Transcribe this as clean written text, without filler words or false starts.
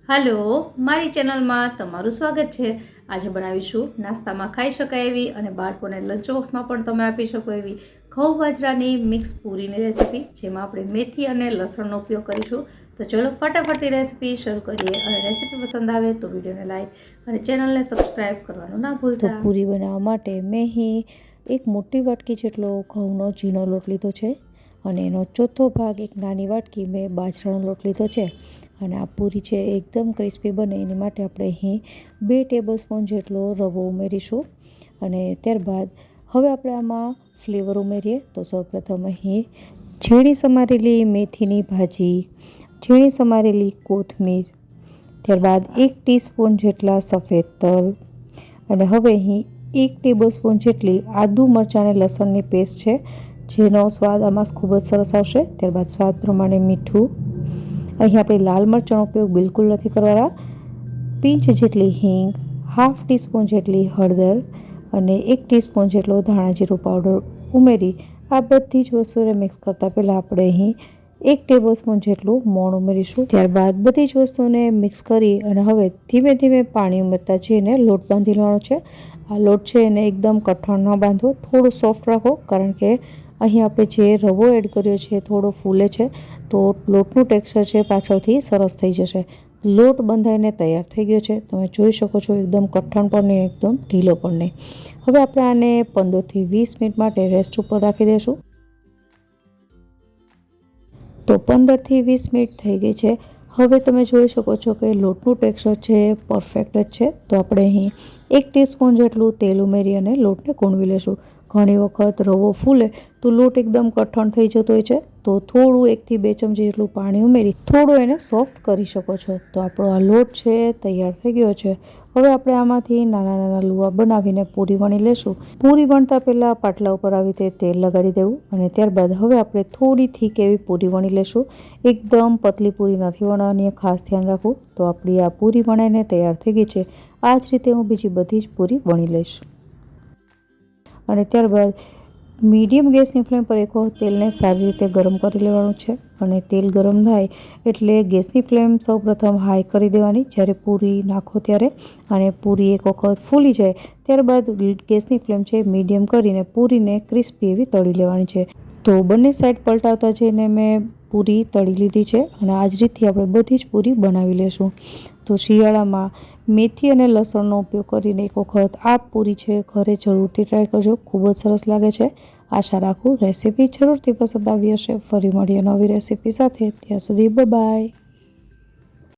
Hello मारी channel में तमारुं स्वागत है। आज बनावीशुं नास्ता में खाई शकाय एवी अने बाळकोने लंच बॉक्स में पण तमे आपी शको एवी घઉં बाજરાनी मिक्स पूरीनी रेसिपी, जेमां आपणे मेथी अने लसणनो उपयोग करीशुं। तो चलो फटाफटथी रेसिपी शरू करीए। अने रेसिपी पसंद आवे तो विडियोने लाइक अने चेनलने सब्सक्राइब करवानुं ना भूलता। तो पूरी बनाववा माटे मैं अहीं एक मोटी वाटकी जेटलो घઉંનો ઝીણો લોટ લીધો છે અને એનો ચોથો ભાગ એક નાની વાટકી મેં બાજરાનો લોટ લીધો છે। અને આ પૂરી છે એકદમ ક્રિસ્પી બને એની માટે આપણે અહીં 2 ટેબલસ્પૂન જેટલો રવો ઉમેરીશું। અને ત્યારબાદ હવે આપણે આમાં ફ્લેવર ઉમેરીએ। તો સૌપ્રથમ અહીં ઝીણી સમારેલી મેથીની ભાજી, ઝીણી સમારેલી કોથમીર, ત્યારબાદ 1 ટીસ્પૂન જેટલા સફેદ તલ અને હવે અહીં 1 ટેબલસ્પૂન જેટલી આદુ મરચાં અને લસણની પેસ્ટ છે, જેનો સ્વાદ આમાં ખૂબ જ સરસ આવશે। ત્યારબાદ સ્વાદ પ્રમાણે મીઠું, અહીં આપણે લાલ મરચાંનો ઉપયોગ બિલકુલ નથી કરવાના, પિંચ જેટલી હિંગ, હાફ ટીસ્પૂન જેટલી હળદર અને 1 ટીસ્પૂન જેટલો ધાણા જીરું પાવડર ઉમેરી આ બધી જ વસ્તુને મિક્સ કરતાં પહેલાં આપણે અહીં 1 ટેબલસ્પૂન જેટલું મોણ ઉમેરીશું। ત્યારબાદ બધી જ વસ્તુને મિક્સ કરી અને હવે ધીમે ધીમે પાણી ઉમેરતા જઈને લોટ બાંધી લેવાનો છે। આ લોટ છે એને એકદમ કઠણ ન બાંધો, થોડું સોફ્ટ રાખો, કારણ કે અહીં આપણે જે રવો એડ કર્યો છે થોડો ફૂલે છે, તો લોટનું ટેક્સચર છે પાછળથી સરસ થઈ જશે। લોટ બંધાઈને તૈયાર થઈ ગયો છે, તમે જોઈ શકો છો, એકદમ કઠણ પણ નહીં, એકદમ ઢીલો પણ નહીં। હવે આપણે આને 15 થી 20 મિનિટ માટે રેસ્ટ ઉપર રાખી દઈશું। તો 15 થી 20 મિનિટ થઈ ગઈ છે। હવે તમે જોઈ શકો છો કે લોટનું ટેક્સચર છે પરફેક્ટ જ છે। તો આપણે અહીં 1 ટીસ્પૂન જેટલું તેલ ઉમેરી અને લોટને કૂણવી લેશું। ઘણી વખત રવો ફૂલે તો લોટ એકદમ કઠણ થઈ જતો હોય છે, તો થોડું 1 થી 2 ચમચી જેટલું પાણી ઉમેરી થોડું એને સોફ્ટ કરી શકો છો। તો આપણો આ લોટ છે તૈયાર થઈ ગયો છે। હવે આપણે આમાંથી નાના નાના લુવા બનાવીને પૂરી વણી લેશું। પૂરી વણતા પહેલાં પાટલા ઉપર આવી રીતે તેલ લગાડી દેવું અને ત્યારબાદ હવે આપણે થોડી થીક એવી પૂરી વણી લેશું। એકદમ પતલી પૂરી નથી વણવાની, ખાસ ધ્યાન રાખવું। તો આપણી આ પૂરી વણાઈને તૈયાર થઈ ગઈ છે। આ જ રીતે હું બીજી બધી જ પૂરી વણી લઈશ અને ત્યારબાદ મીડિયમ ગેસની ફ્લેમ પર એક વખત તેલને સારી રીતે ગરમ કરી લેવાનું છે અને તેલ ગરમ થાય એટલે ગેસની ફ્લેમ સૌપ્રથમ હાઈ કરી દેવાની જ્યારે પૂરી નાખો ત્યારે, અને પૂરી એક વખત ફૂલી જાય ત્યારબાદ ગેસની ફ્લેમ છે મીડિયમ કરીને પૂરીને ક્રિસ્પી એવી તળી લેવાની છે। તો બંને સાઈડ પલટાવતા જઈને મેં પૂરી તળી લીધી છે અને આ જ રીતથી આપણે બધી જ પૂરી બનાવી લેશું। તો શિયાળામાં મેથી અને લસણનો ઉપયોગ કરીને એક વખત આ પૂરી છે ઘરે જરૂરથી ટ્રાય કરજો, ખૂબ જ સરસ લાગે છે। આશા રાખું રેસિપી જરૂરથી પસંદ આવી હશે। ફરી મળીએ નવી રેસિપી સાથે, ત્યાં સુધી બાય બાય।